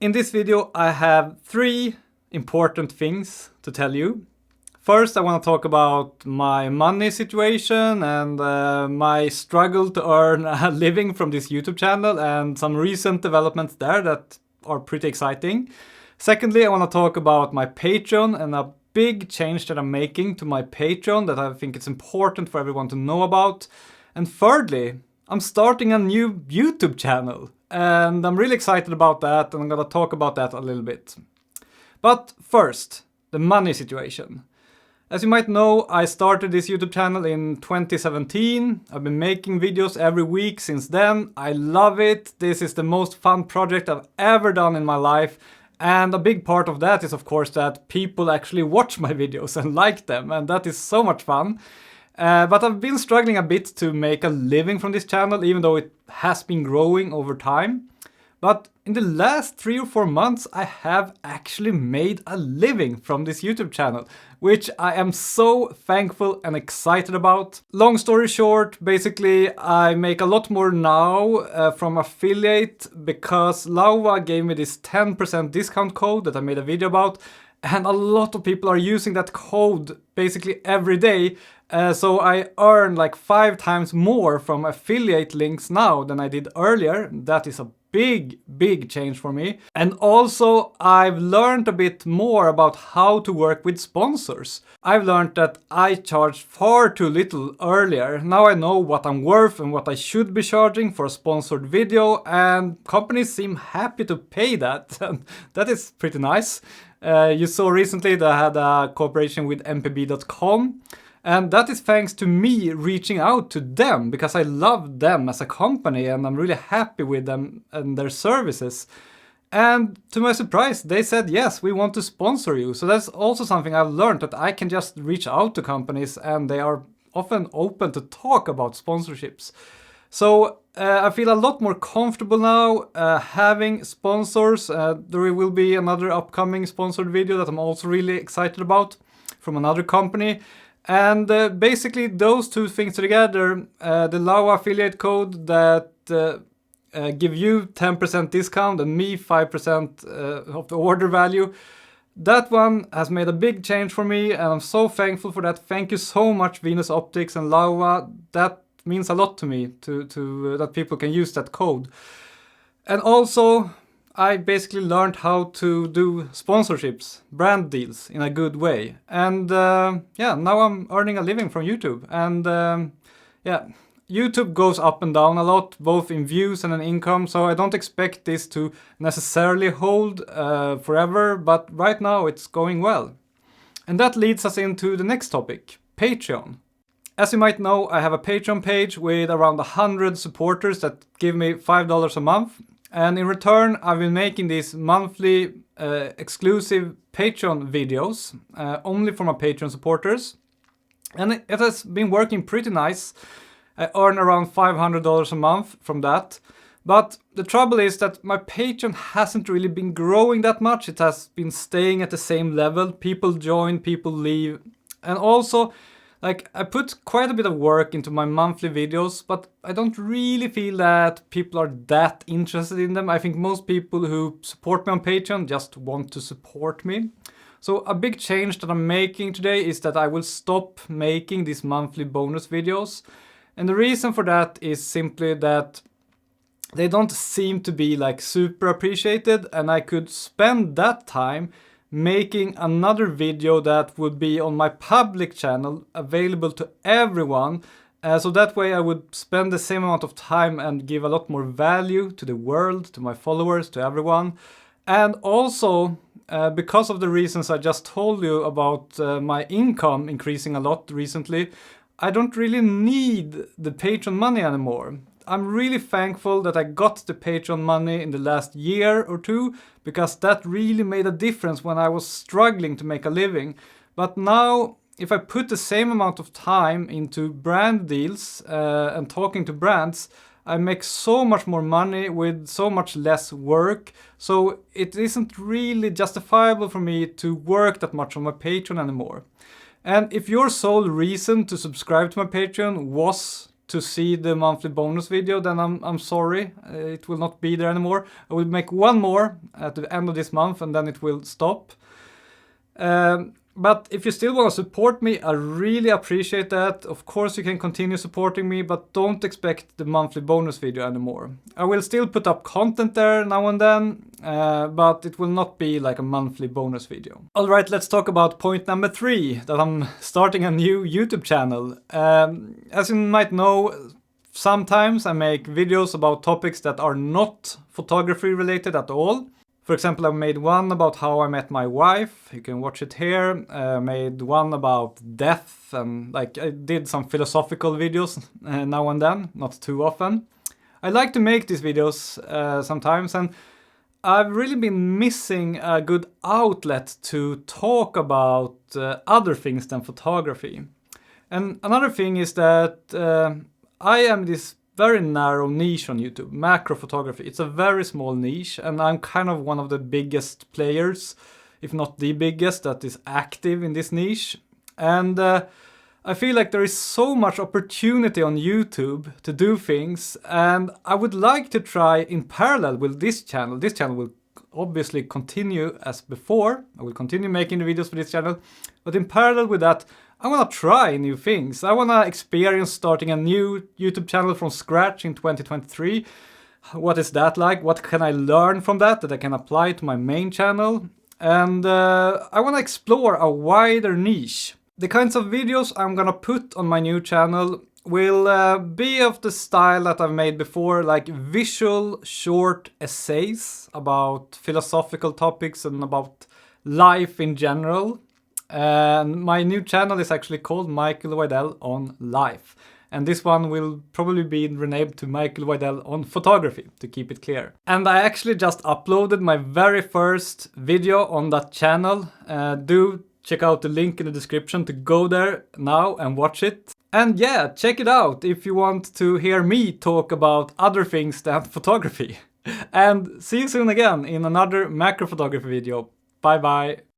In this video I have 3 important things to tell you. First, I want to talk about my money situation and my struggle to earn a living from this YouTube channel and some recent developments there that are pretty exciting. Secondly, I want to talk about my Patreon and a big change that I'm making to my Patreon that I think it's important for everyone to know about. And thirdly, I'm starting a new YouTube channel and I'm really excited about that, and I'm gonna talk about that a little bit. But first, the money situation. As you might know, I started this YouTube channel in 2017. I've been making videos every week since then. I love it. This is the most fun project I've ever done in my life. And a big part of that is, of course, that people actually watch my videos and like them. And that is so much fun. But I've been struggling a bit to make a living from this channel, even though it has been growing over time. But in the last 3 or 4 months, I have actually made a living from this YouTube channel, which I am so thankful and excited about. Long story short, basically, I make a lot more now from affiliate because Laura gave me this 10% discount code that I made a video about. And a lot of people are using that code basically every day. So I earn like 5 times more from affiliate links now than I did earlier. That is a big change for me. And also I've learned a bit more about how to work with sponsors. I've learned that I charged far too little earlier. Now I know what I'm worth and what I should be charging for a sponsored video, and companies seem happy to pay that. And that is pretty nice. You saw recently that I had a cooperation with mpb.com. And that is thanks to me reaching out to them because I love them as a company and I'm really happy with them and their services. And to my surprise, they said, yes, we want to sponsor you. So that's also something I've learned, that I can just reach out to companies and they are often open to talk about sponsorships. So I feel a lot more comfortable now having sponsors. There will be another upcoming sponsored video that I'm also really excited about from another company. And basically those 2 things together, the Laura affiliate code that give you 10% discount and me 5% of the order value, that one has made a big change for me and I'm so thankful for that. Thank you so much, Venus Optics and Laura. That means a lot to me to that people can use that code. And also I basically learned how to do sponsorships, brand deals in a good way. And yeah, now I'm earning a living from YouTube. And yeah, YouTube goes up and down a lot, both in views and in income. So I don't expect this to necessarily hold forever, but right now it's going well. And that leads us into the next topic, Patreon. As you might know, I have a Patreon page with around 100 supporters that give me $5 a month. And in return, I've been making these monthly exclusive Patreon videos, only for my Patreon supporters. And it has been working pretty nice. I earn around $500 a month from that. But the trouble is that my Patreon hasn't really been growing that much. It has been staying at the same level. People join, people leave. And also, like, I put quite a bit of work into my monthly videos, but I don't really feel that people are that interested in them. I think most people who support me on Patreon just want to support me. So a big change that I'm making today is that I will stop making these monthly bonus videos. And the reason for that is simply that they don't seem to be like super appreciated, and I could spend that time making another video that would be on my public channel available to everyone. So that way I would spend the same amount of time and give a lot more value to the world, to my followers, to everyone. And also, because of the reasons I just told you about my income increasing a lot recently, I don't really need the Patreon money anymore. I'm really thankful that I got the Patreon money in the last year or 2 because that really made a difference when I was struggling to make a living. But now, if I put the same amount of time into brand deals and talking to brands, I make so much more money with so much less work. So it isn't really justifiable for me to work that much on my Patreon anymore. And if your sole reason to subscribe to my Patreon was to see the monthly bonus video, then I'm sorry, it will not be there anymore. I will make one more at the end of this month and then it will stop. But if you still want to support me, I really appreciate that. Of course you can continue supporting me, but don't expect the monthly bonus video anymore. I will still put up content there now and then, but it will not be like a monthly bonus video. Alright, let's talk about point number 3, that I'm starting a new YouTube channel. As you might know, sometimes I make videos about topics that are not photography related at all. For example, I made one about how I met my wife. You can watch it here. Made one about death, and like I did some philosophical videos now and then, not too often. I like to make these videos sometimes, and I've really been missing a good outlet to talk about other things than photography. And another thing is that I am this very narrow niche on YouTube, macro photography. It's a very small niche, and I'm kind of one of the biggest players, if not the biggest, that is active in this niche. And I feel like there is so much opportunity on YouTube to do things, and I would like to try in parallel with this channel. This channel will obviously continue as before. I will continue making the videos for this channel, but in parallel with that, I want to try new things. I want to experience starting a new YouTube channel from scratch in 2023. What is that like? What can I learn from that I can apply to my main channel? And I want to explore a wider niche. The kinds of videos I'm gonna put on my new channel will be of the style that I've made before, like visual short essays about philosophical topics and about life in general. And my new channel is actually called Michael Widell on Life. And this one will probably be renamed to Michael Widell on Photography, to keep it clear. And I actually just uploaded my very first video on that channel. Do check out the link in the description to go there now and watch it. And yeah, check it out if you want to hear me talk about other things than photography. And see you soon again in another macro photography video. Bye bye.